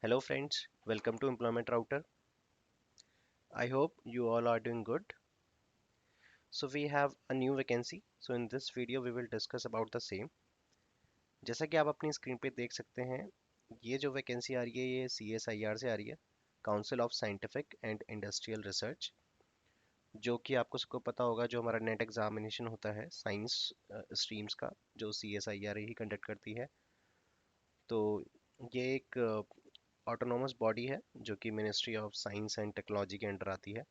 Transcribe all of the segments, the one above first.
Hello friends, welcome to Employment Router. I hope you all are doing good. So we have a new vacancy. So in this video we will discuss about the same. जैसा कि आप अपनी screen पे देख सकते हैं, ये जो वैकेंसी आ रही है ये CSIR से आ रही है, council of scientific and industrial research, जो कि आपको सबको पता होगा जो हमारा नेट एग्जामिनेशन होता है साइंस स्ट्रीम्स का, जो CSIR ही कंडक्ट करती है। तो ये एक ऑटोनोमस बॉडी है जो कि ministry of science and technology के अंडर आती है।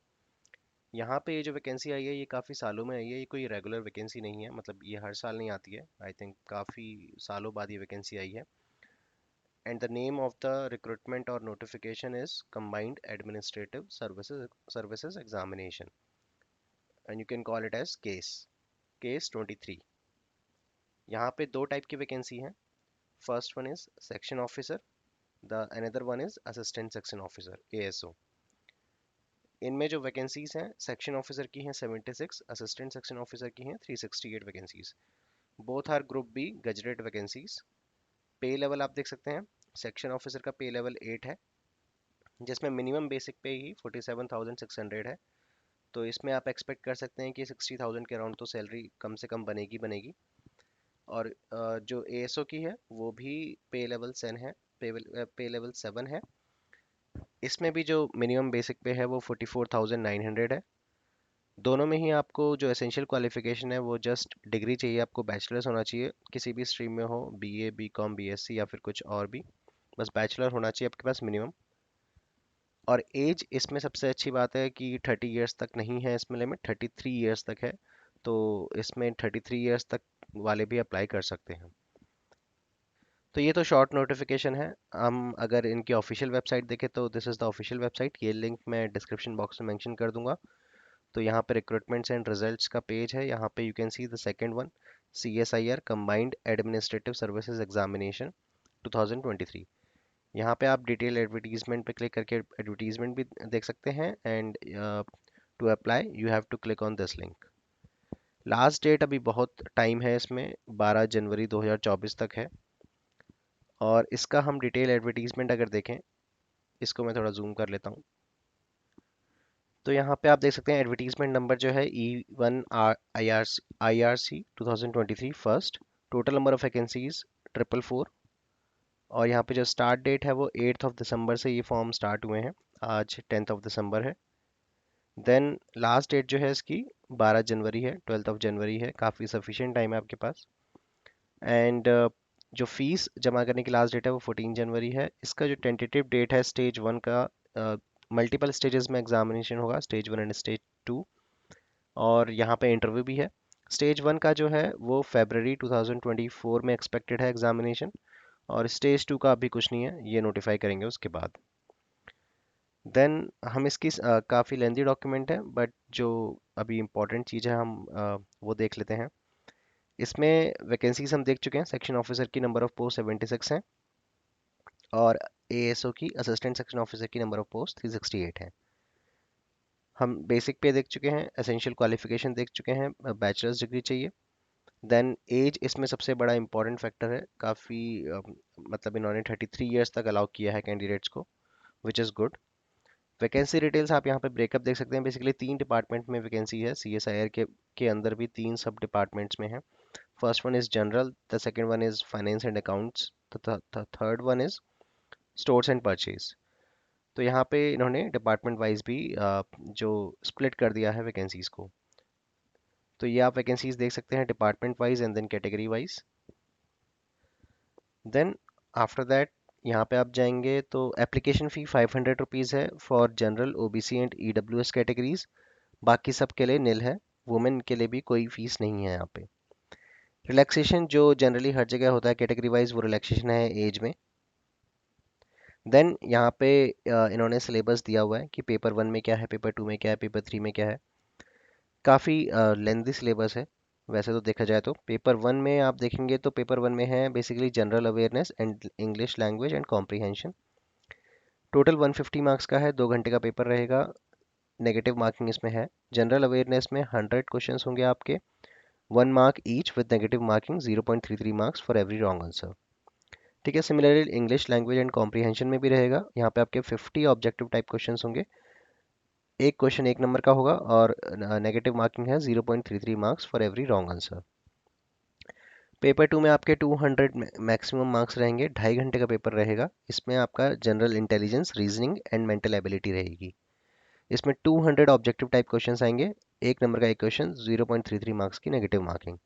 यहाँ पे ये जो वैकेंसी आई है ये काफ़ी सालों में आई है, ये कोई रेगुलर वैकेंसी नहीं है, मतलब ये हर साल नहीं आती है। आई थिंक काफ़ी सालों बाद ये वैकेंसी आई है। And the name of the recruitment और notification is combined administrative services examination, and you can call it as case 23। यहाँ पे दो टाइप की वैकेंसी है। First one is section officer, the another one is assistant section officer, ASO। इनमें जो vacancies हैं section officer की हैं 76, असिस्टेंट सेक्शन ऑफिसर की हैं 368 vacancies. Both are group B gazetted vacancies. Pay level आप देख सकते हैं, सेक्शन ऑफिसर का पे लेवल 8 है, जिसमें मिनिमम बेसिक पे ही 47,600 है। तो इसमें आप एक्सपेक्ट कर सकते हैं कि 60,000 के अराउंड तो सैलरी कम से कम बनेगी बनेगी। और जो ASO की है वो भी पे लेवल 7 है, पे लेवल 7 है। इसमें भी जो मिनिमम बेसिक पे है वो 44,900 है। दोनों में ही आपको जो एसेंशियल क्वालिफिकेशन है वो जस्ट डिग्री चाहिए, आपको बैचलर्स होना चाहिए, किसी भी स्ट्रीम में हो, BA BCom BSc या फिर कुछ और भी, बस बैचलर होना चाहिए आपके पास मिनिमम। और एज इसमें सबसे अच्छी बात है कि 30 इयर्स तक नहीं है, इसमें लिमिट 33 इयर्स तक है। तो इसमें 33 इयर्स तक वाले भी अप्लाई कर सकते हैं। तो ये तो शॉर्ट नोटिफिकेशन है। हम अगर इनकी ऑफिशियल वेबसाइट देखें तो this is the official website, ये लिंक मैं डिस्क्रिप्शन बॉक्स में मेंशन कर दूंगा। तो यहाँ पे रिक्रूटमेंट्स एंड रिजल्ट्स का पेज है, यहाँ पे you can see the second one, CSIR combined administrative services examination 2023। यहाँ पे आप डिटेल एडवर्टीजमेंट पे क्लिक करके एडवर्टीजमेंट भी देख सकते हैं। And to apply you have to click on this link. Last date अभी बहुत टाइम है इसमें, 12 जनवरी 2024 तक है। और इसका हम डिटेल एडवर्टीजमेंट अगर देखें, इसको मैं थोड़ा जूम कर लेता हूँ। तो यहाँ पे आप देख सकते हैं एडवर्टीजमेंट नंबर जो है E1 IRC 2023 first, total number of vacancies 444। और यहाँ पे जो स्टार्ट डेट है वो 8th ऑफ दिसंबर से ये फॉर्म स्टार्ट हुए हैं, आज 10th ऑफ दिसंबर है। देन लास्ट डेट जो है इसकी 12 जनवरी है, 12th ऑफ जनवरी है, काफ़ी सफिशिएंट टाइम है आपके पास। एंड जो फीस जमा करने की लास्ट डेट है वो 14 जनवरी है। इसका जो टेंटेटिव डेट है स्टेज 1 का, मल्टीपल स्टेजेस में एग्जामिनेशन होगा, स्टेज 1 एंड स्टेज 2, और यहाँ पे इंटरव्यू भी है। स्टेज 1 का जो है वो February 2024 में एक्सपेक्टेड है एग्जामिनेशन, और स्टेज 2 का अभी कुछ नहीं है, ये नोटिफाई करेंगे उसके बाद। देन हम इसकी काफ़ी लेंदी डॉक्यूमेंट है, बट जो अभी इम्पोर्टेंट चीज़ है हम वो देख लेते हैं। इसमें वैकेंसीज हम देख चुके हैं, सेक्शन ऑफिसर की नंबर ऑफ पोस्ट 76 है, और ASO की असिस्टेंट सेक्शन ऑफिसर की नंबर ऑफ पोस्ट 368 है। हम बेसिक पे देख चुके हैं, एसेंशियल क्वालिफिकेशन देख चुके हैं, बैचलर्स डिग्री चाहिए। देन एज इसमें सबसे बड़ा इंपॉर्टेंट फैक्टर है, काफ़ी मतलब इन्होंने 33 इयर्स तक अलाउ किया है कैंडिडेट्स को, which is good. Vacancy details आप यहाँ पे ब्रेकअप देख सकते हैं, बेसिकली 3 डिपार्टमेंट में वैकेंसी है, CSIR के अंदर भी 3 सब डिपार्टमेंट्स में है। First one is general, the second one is finance and accounts, the third one is stores and purchase. तो यहाँ पे इन्होंने डिपार्टमेंट वाइज भी जो स्प्लिट कर दिया है वैकेंसीज को। तो ये आप वैकेंसीज देख सकते हैं department wise and then category wise. Then after that यहाँ पे आप जाएंगे तो एप्लीकेशन फ़ी 500 रुपीज़ है for general, OBC and EWS categories. बाकी सब के लिए निल है, वुमेन के लिए भी कोई फीस नहीं है यहाँ पे। रिलैक्सेशन जो जनरली हर जगह होता है कैटेगरी वाइज, वो रिलैक्सेशन है एज में। देन यहाँ पे इन्होंने सिलेबस दिया हुआ है कि पेपर 1 में क्या है, पेपर 2 में क्या है, पेपर 3 में क्या है। काफ़ी लेंदी सिलेबस है वैसे तो देखा जाए तो। पेपर 1 में आप देखेंगे तो पेपर 1 में है basically general awareness and English language and comprehension. Total 150 marks का है, 2 घंटे का पेपर रहेगा। नेगेटिव मार्किंग इसमें है। जनरल अवेयरनेस में 100 क्वेश्चंस होंगे आपके, 1 mark each with negative marking 0.33 marks for every wrong answer. ठीक है। Similarly English language and comprehension में भी रहेगा। यहाँ पे आपके 50 ऑब्जेक्टिव टाइप क्वेश्चंस होंगे। एक क्वेश्चन 1 नंबर का होगा और नेगेटिव मार्किंग है 0.33 marks for every wrong answer. Paper 2 में आपके 200 मैक्सिमम मार्क्स रहेंगे। 2.5 घंटे का पेपर रहेगा। इसमें आपका general intelligence, reasoning and mental ability रहेगी। इसमें 200 ऑब्जेक्टिव टाइप क्वेश्चंस आएंगे। 1 नंबर का एक क्वेश्चन, 0.33 मार्क्स की नेगेटिव मार्किंग।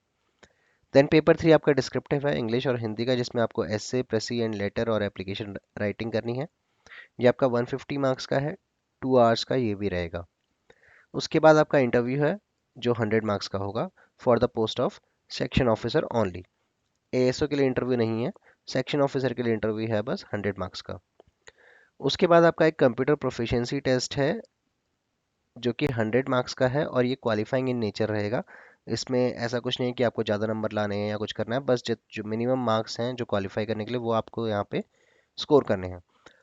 देन पेपर 3 आपका डिस्क्रिप्टिव है, इंग्लिश और हिंदी का, जिसमें आपको एसे, प्रेसी एंड लेटर और एप्लीकेशन राइटिंग करनी है। ये आपका 150 मार्क्स का है। 2 आवर्स का ये भी रहेगा। उसके बाद आपका इंटरव्यू है जो 100 मार्क्स का होगा, for the post of section officer only. ASO के लिए इंटरव्यू नहीं है, सेक्शन ऑफिसर के लिए इंटरव्यू है बस 100 मार्क्स का। उसके बाद आपका एक कंप्यूटर प्रोफिशिएंसी टेस्ट है जो कि 100 मार्क्स का है और ये क्वालिफाइंग इन नेचर रहेगा। इसमें ऐसा कुछ नहीं है कि आपको ज़्यादा नंबर लाने हैं या कुछ करना है, बस जो मिनिमम मार्क्स हैं जो क्वालिफाई करने के लिए, वो आपको यहाँ पे स्कोर करने हैं।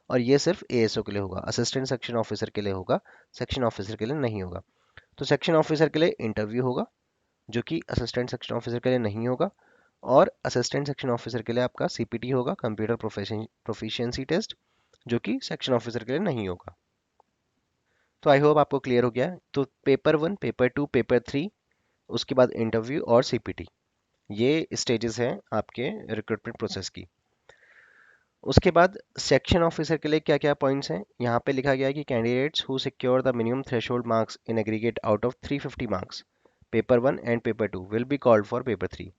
और ये सिर्फ एएसओ के लिए होगा, असिस्टेंट सेक्शन ऑफिसर के लिए होगा, सेक्शन ऑफिसर के लिए नहीं होगा। तो सेक्शन ऑफिसर के लिए इंटरव्यू होगा जो कि असिस्टेंट सेक्शन ऑफिसर के लिए नहीं होगा। और असिस्टेंट सेक्शन ऑफिसर के लिए आपका सीपीटी होगा, कंप्यूटर प्रोफिशिएंसी टेस्ट, जो कि सेक्शन ऑफिसर के लिए नहीं होगा। तो आई होप आपको क्लियर हो गया है। तो पेपर 1, पेपर 2, पेपर 3, उसके बाद इंटरव्यू और सीपीटी, ये स्टेजेस हैं आपके रिक्रूटमेंट प्रोसेस की। उसके बाद सेक्शन ऑफिसर के लिए क्या क्या पॉइंट्स हैं, यहाँ पे लिखा गया है कि candidates who secure the minimum threshold marks in aggregate out of 350 marks paper 1 and paper 2 will be called for paper 3।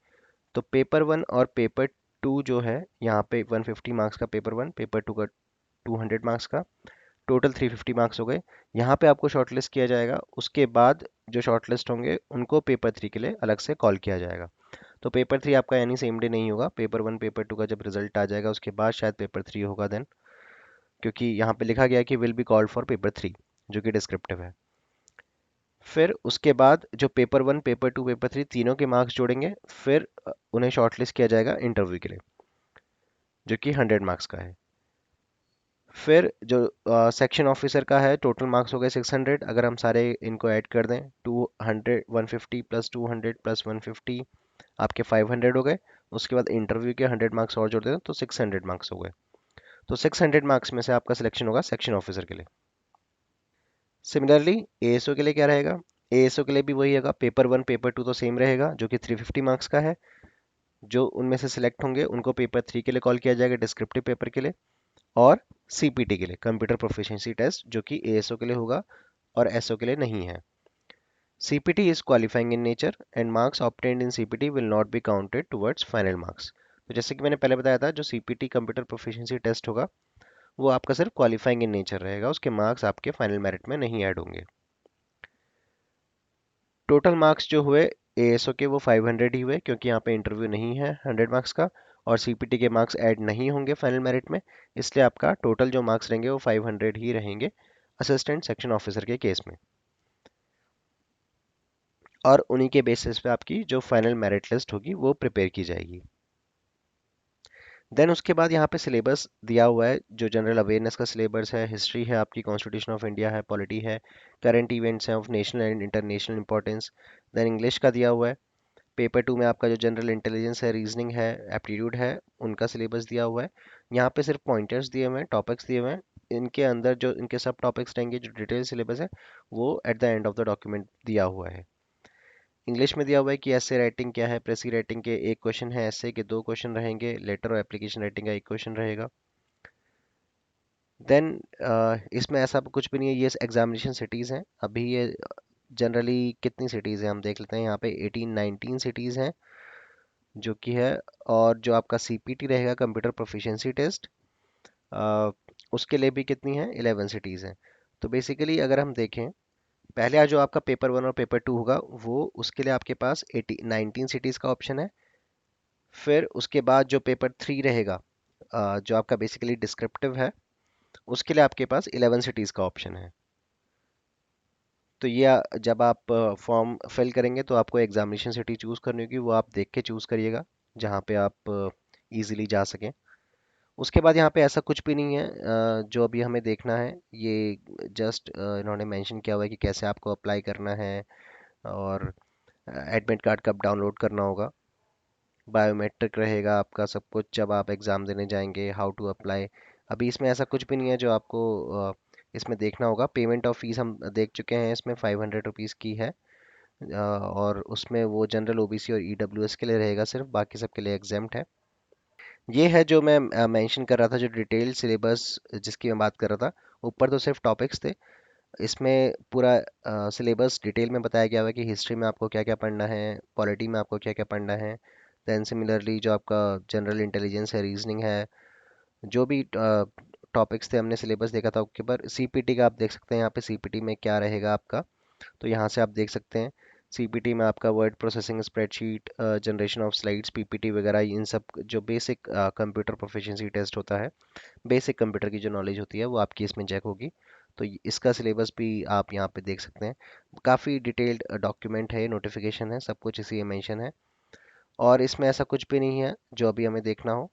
तो पेपर 1 और पेपर 2 जो है, यहाँ पे 150 मार्क्स का पेपर 1, पेपर 2 का 200 मार्क्स का, टोटल 350 मार्क्स हो गए। यहाँ पे आपको शॉर्टलिस्ट किया जाएगा। उसके बाद जो शॉर्टलिस्ट होंगे उनको पेपर 3 के लिए अलग से कॉल किया जाएगा। तो पेपर 3 आपका यानी सेम डे नहीं होगा। पेपर 1, पेपर 2 का जब रिजल्ट आ जाएगा उसके बाद शायद पेपर 3 होगा देन, क्योंकि यहाँ पे लिखा गया है कि will be called for paper 3, जो कि डिस्क्रिप्टिव है। फिर उसके बाद जो पेपर 1, पेपर 2, पेपर 3 तीनों के मार्क्स जोड़ेंगे, फिर उन्हें शॉर्टलिस्ट किया जाएगा इंटरव्यू के लिए, जो कि 100 मार्क्स का है। फिर जो सेक्शन ऑफिसर का है, टोटल मार्क्स हो गए 600। अगर हम सारे इनको ऐड कर दें, 200, 150 प्लस 200 प्लस 150, आपके 500 हो गए। उसके बाद इंटरव्यू के 100 मार्क्स और जोड़ दें तो 600 मार्क्स हो गए। तो 600 मार्क्स में से आपका सिलेक्शन होगा सेक्शन ऑफिसर के लिए। सिमिलरली एएसओ के लिए क्या रहेगा, एएसओ के लिए भी वही होगा। पेपर 1, पेपर 2 तो सेम रहेगा जो कि 350 मार्क्स का है। जो उनमें से सिलेक्ट होंगे उनको पेपर 3 के लिए कॉल किया जाएगा, डिस्क्रिप्टिव पेपर के लिए। और सीपीटी के लिए, कंप्यूटर प्रोफिशिएंसी टेस्ट, जो कि एएसओ के लिए होगा और एसओ के लिए नहीं है। CPT is qualifying in nature and marks obtained in CPT will not be counted towards final marks। तो जैसे कि मैंने पहले बताया था, जो CPT कंप्यूटर प्रोफिशिएंसी टेस्ट होगा वो आपका सिर्फ क्वालिफाइंग इन नेचर रहेगा, उसके मार्क्स आपके फाइनल मेरिट में नहीं ऐड होंगे। टोटल मार्क्स जो हुए एएसओ के, वो 500 ही हुए, क्योंकि यहाँ पे इंटरव्यू नहीं है 100 मार्क्स का, और सीपीटी के मार्क्स ऐड नहीं होंगे फाइनल मेरिट में। इसलिए आपका टोटल जो मार्क्स रहेंगे वो 500 ही रहेंगे असिस्टेंट सेक्शन ऑफिसर के केस में। और उन्हीं के बेसिस पे आपकी जो फाइनल मेरिट लिस्ट होगी वो प्रिपेयर की जाएगी। देन उसके बाद यहाँ पे सिलेबस दिया हुआ है, जो जनरल अवेयरनेस का सिलेबस है, हिस्ट्री है आपकी, कॉन्स्टिट्यूशन ऑफ इंडिया है, पॉलिटी है, करंट इवेंट्स हैं of national and international importance. Then English का दिया हुआ है। पेपर 2 में आपका जो जनरल इंटेलिजेंस है, रीजनिंग है, एप्टीट्यूड है, उनका सिलेबस दिया हुआ है। यहाँ पे सिर्फ पॉइंटर्स दिए हुए हैं, टॉपिक्स दिए हुए हैं। इनके अंदर जो इनके सब टॉपिक्स रहेंगे, जो डिटेल सिलेबस है, वो at the end of the document दिया हुआ है। इंग्लिश में दिया हुआ है कि ऐसे राइटिंग क्या है, प्रेसी राइटिंग के एक क्वेश्चन है, ऐसे के 2 क्वेश्चन रहेंगे, लेटर और एप्लीकेशन राइटिंग का एक क्वेश्चन रहेगा। देन इसमें ऐसा कुछ भी नहीं है, ये एग्जामिनेशन सिटीज़ हैं। अभी ये जनरली कितनी सिटीज़ हैं हम देख लेते हैं। यहाँ पे 18 19 सिटीज़ हैं जो कि है। और जो आपका सीपीटी रहेगा, कंप्यूटर प्रोफिशिएंसी टेस्ट, उसके लिए भी कितनी है, 11 सिटीज़ हैं। तो बेसिकली अगर हम देखें, पहले जो आपका पेपर 1 और पेपर 2 होगा, वो उसके लिए आपके पास 19 सिटीज़ का ऑप्शन है। फिर उसके बाद जो पेपर 3 रहेगा, जो आपका बेसिकली डिस्क्रिप्टिव है, उसके लिए आपके पास 11 सिटीज़ का ऑप्शन है। तो ये जब आप फॉर्म फिल करेंगे तो आपको एग्जामिनेशन सिटी चूज़ करनी होगी, वो आप देख के चूज़ करिएगा जहाँ पे आप इजीली जा सकें। उसके बाद यहाँ पे ऐसा कुछ भी नहीं है जो अभी हमें देखना है। ये जस्ट इन्होंने मेंशन किया हुआ है कि कैसे आपको अप्लाई करना है और एडमिट कार्ड कब डाउनलोड करना होगा। बायोमेट्रिक रहेगा आपका सब कुछ जब आप एग्ज़ाम देने जाएंगे, हाउ टू अप्लाई। अभी इसमें ऐसा कुछ भी नहीं है जो आपको इसमें देखना होगा। पेमेंट ऑफ फीस हम देख चुके हैं, इसमें 500 रुपीज़ की है। और उसमें वो जनरल ओबीसी और ईडब्ल्यूएस के लिए रहेगा सिर्फ, बाकी सब के लिए एग्जेम्प्ट है। ये है जो मैं मेंशन कर रहा था, जो डिटेल सिलेबस जिसकी मैं बात कर रहा था। ऊपर तो सिर्फ टॉपिक्स थे, इसमें पूरा सिलेबस डिटेल में बताया गया हुआ है कि हिस्ट्री में आपको क्या क्या पढ़ना है, पॉलिटी में आपको क्या क्या पढ़ना है। दैन सिमिलरली जो आपका जनरल इंटेलिजेंस है, रीजनिंग है, जो भी टॉपिक्स थे हमने सिलेबस देखा था उसके ऊपर। सीपीटी का आप देख सकते हैं यहाँ पे, सीपीटी में क्या रहेगा आपका, तो यहाँ से आप देख सकते हैं। सीपीटी में आपका word processing, spreadsheet generation of slides, PPT वगैरह, इन सब जो बेसिक कंप्यूटर प्रोफिशिएंसी टेस्ट होता है, बेसिक कंप्यूटर की जो नॉलेज होती है वो आपकी इसमें चेक होगी। तो इसका सिलेबस भी आप यहाँ पे देख सकते हैं। काफ़ी डिटेल्ड डॉक्यूमेंट है, नोटिफिकेशन है, सब कुछ इसी में मेंशन है। और इसमें ऐसा कुछ भी नहीं है जो अभी हमें देखना हो।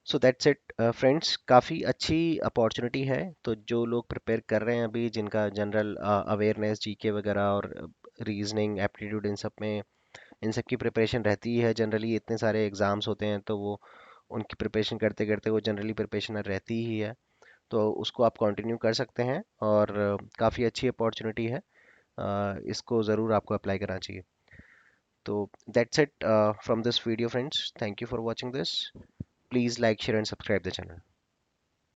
सो दैट्स इट फ्रेंड्स, काफ़ी अच्छी अपॉर्चुनिटी है। तो जो लोग प्रिपेयर कर रहे हैं अभी, जिनका जनरल अवेयरनेस, जीके वगैरह और रीजनिंग, एप्टीट्यूड, इन सब में, इन सब की प्रिपरेशन रहती ही है जनरली। इतने सारे एग्ज़ाम्स होते हैं तो वो उनकी प्रिपरेशन करते करते वो जनरली प्रिपरेशन रहती ही है। तो उसको आप कंटिन्यू कर सकते हैं, और काफ़ी अच्छी अपॉर्चुनिटी है। इसको ज़रूर आपको अप्लाई करना चाहिए। तो that's it from this video friends, thank you for watching this. Please like, share and subscribe the channel.